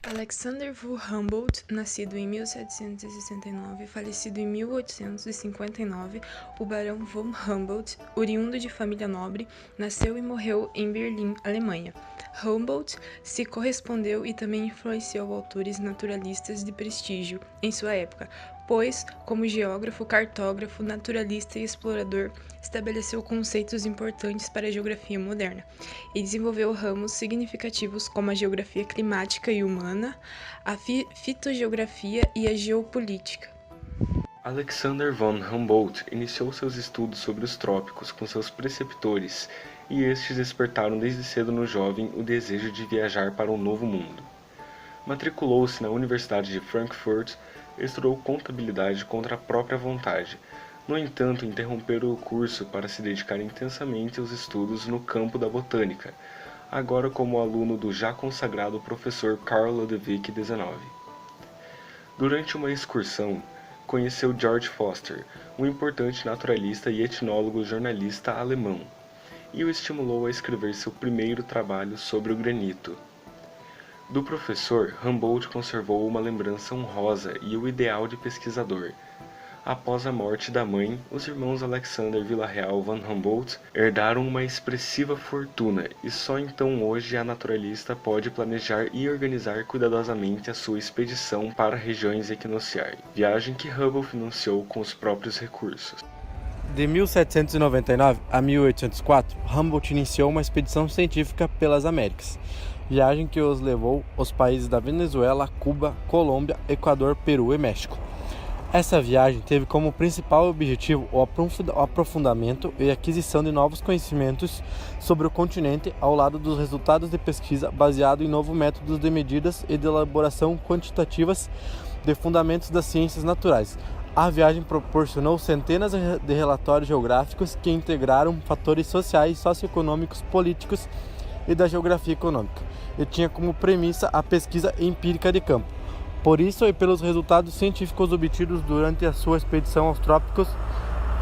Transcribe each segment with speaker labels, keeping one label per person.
Speaker 1: Alexander von Humboldt, nascido em 1769 e falecido em 1859, o barão von Humboldt, oriundo de família nobre, nasceu e morreu em Berlim, Alemanha. Humboldt se correspondeu e também influenciou autores naturalistas de prestígio em sua época, pois, como geógrafo, cartógrafo, naturalista e explorador, estabeleceu conceitos importantes para a geografia moderna e desenvolveu ramos significativos como a geografia climática e humana, a fitogeografia e a geopolítica.
Speaker 2: Alexander von Humboldt iniciou seus estudos sobre os trópicos com seus preceptores, e estes despertaram desde cedo no jovem o desejo de viajar para um novo mundo. Matriculou-se na Universidade de Frankfurt, estudou contabilidade contra a própria vontade. No entanto, interrompeu o curso para se dedicar intensamente aos estudos no campo da botânica, agora como aluno do já consagrado professor Carl Ludwig XIX. Durante uma excursão, conheceu George Foster, um importante naturalista e etnólogo jornalista alemão, e o estimulou a escrever seu primeiro trabalho sobre o granito. Do professor, Humboldt conservou uma lembrança honrosa e o ideal de pesquisador. Após a morte da mãe, os irmãos Alexander Villarreal von Humboldt herdaram uma expressiva fortuna e só então hoje a naturalista pode planejar e organizar cuidadosamente a sua expedição para regiões equinociais, viagem que Hubble financiou com os próprios recursos.
Speaker 3: De 1799 a 1804, Humboldt iniciou uma expedição científica pelas Américas, viagem que os levou aos países da Venezuela, Cuba, Colômbia, Equador, Peru e México. Essa viagem teve como principal objetivo o aprofundamento e aquisição de novos conhecimentos sobre o continente, ao lado dos resultados de pesquisa baseado em novos métodos de medidas e de elaboração quantitativas de fundamentos das ciências naturais. A viagem proporcionou centenas de relatórios geográficos que integraram fatores sociais, socioeconômicos, políticos e da geografia econômica, e tinha como premissa a pesquisa empírica de campo. Por isso e pelos resultados científicos obtidos durante a sua expedição aos trópicos,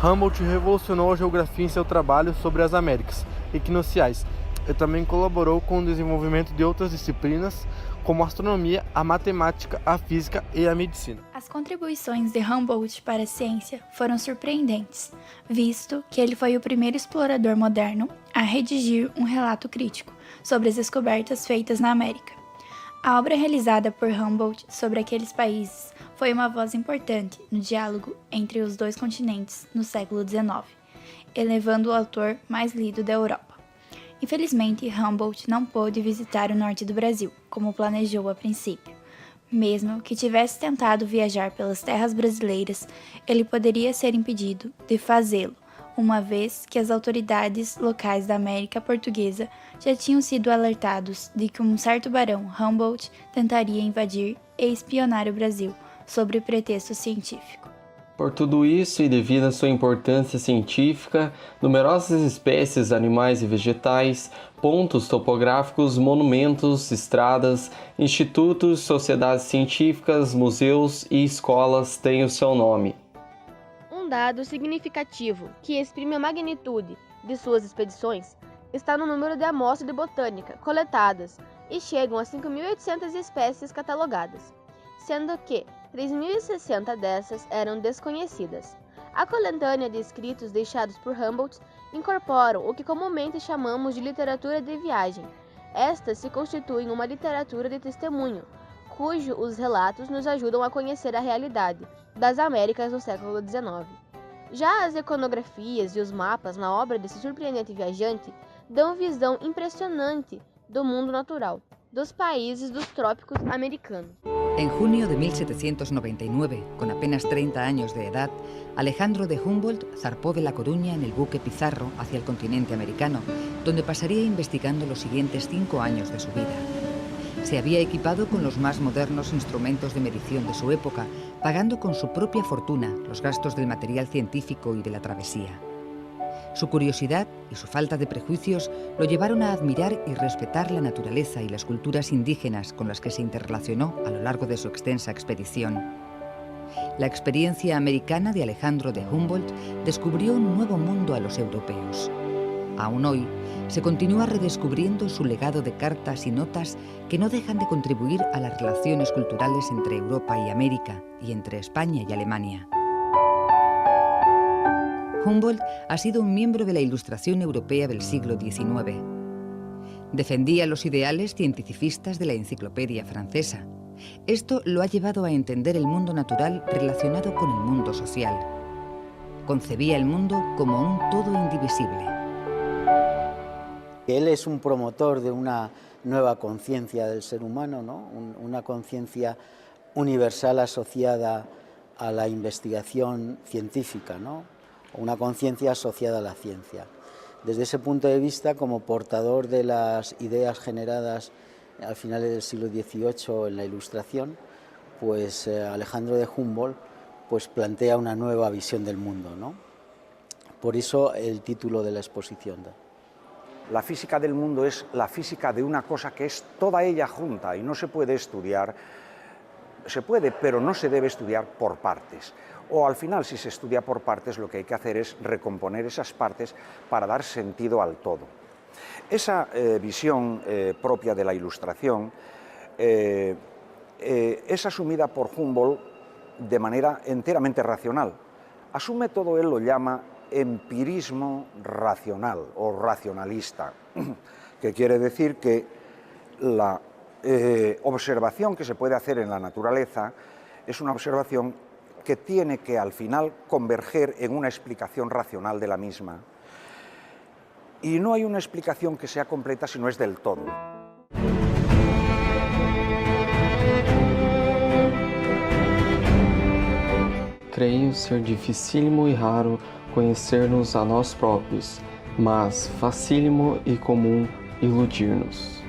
Speaker 3: Humboldt revolucionou a geografia em seu trabalho sobre as Américas equinociais e também colaborou com o desenvolvimento de outras disciplinas, como a astronomia, a matemática, a física e a medicina.
Speaker 4: As contribuições de Humboldt para a ciência foram surpreendentes, visto que ele foi o primeiro explorador moderno a redigir um relato crítico sobre as descobertas feitas na América. A obra realizada por Humboldt sobre aqueles países foi uma voz importante no diálogo entre os dois continentes no século XIX, elevando o autor mais lido da Europa. Infelizmente, Humboldt não pôde visitar o norte do Brasil, como planejou a princípio. Mesmo que tivesse tentado viajar pelas terras brasileiras, ele poderia ser impedido de fazê-lo, uma vez que as autoridades locais da América Portuguesa já tinham sido alertados de que um certo barão Humboldt tentaria invadir e espionar o Brasil, sob pretexto científico.
Speaker 5: Por tudo isso e devido à sua importância científica, numerosas espécies animais e vegetais, pontos topográficos, monumentos, estradas, institutos, sociedades científicas, museus e escolas têm o seu nome.
Speaker 6: Um dado significativo que exprime a magnitude de suas expedições está no número de amostras de botânica coletadas e chegam a 5.800 espécies catalogadas, sendo que 3.060 dessas eram desconhecidas. A coletânea de escritos deixados por Humboldt incorporam o que comumente chamamos de literatura de viagem. Estas se constituem uma literatura de testemunho, cujos relatos nos ajudam a conhecer a realidade das Américas no século XIX. Já as iconografias e os mapas na obra desse surpreendente viajante dão visão impressionante do mundo natural, dos países dos trópicos americanos.
Speaker 7: En junio de 1799, con apenas 30 años de edad, Alejandro de Humboldt zarpó de La Coruña en el buque Pizarro hacia el continente americano, donde pasaría investigando los siguientes 5 años de su vida. Se había equipado con los más modernos instrumentos de medición de su época, pagando con su propia fortuna los gastos del material científico y de la travesía. Su curiosidad y su falta de prejuicios lo llevaron a admirar y respetar la naturaleza y las culturas indígenas con las que se interrelacionó a lo largo de su extensa expedición. La experiencia americana de Alejandro de Humboldt descubrió un nuevo mundo a los europeos. Aún hoy, se continúa redescubriendo su legado de cartas y notas que no dejan de contribuir a las relaciones culturales entre Europa y América y entre España y Alemania. Humboldt ha sido un miembro de la Ilustración europea del siglo XIX. Defendía los ideales cientificistas de la Enciclopedia francesa. Esto lo ha llevado a entender el mundo natural relacionado con el mundo social. Concebía el mundo como un todo indivisible.
Speaker 8: Él es un promotor de una nueva conciencia del ser humano, ¿no? Una conciencia universal asociada a la investigación científica, ¿no? Una conciencia asociada a la ciencia. Desde ese punto de vista, como portador de las ideas generadas al final del siglo XVIII en la Ilustración, pues Alejandro de Humboldt pues plantea una nueva visión del mundo, ¿no? Por eso el título de la exposición.
Speaker 9: La física del mundo es la física de una cosa que es toda ella junta y no se puede estudiar, se puede, pero no se debe estudiar por partes. O al final, si se estudia por partes, lo que hay que hacer es recomponer esas partes para dar sentido al todo. Esa visión propia de la Ilustración es asumida por Humboldt de manera enteramente racional. Asume todo, él lo llama empirismo racional o racionalista, que quiere decir que la observación que se puede hacer en la naturaleza es una observación que tiene que al final converger en una explicación racional de la misma. Y no hay una explicación que sea completa si no es del todo.
Speaker 5: Creio ser dificílimo e raro conhecer-nos a nós próprios, mas facílimo e comum iludir-nos.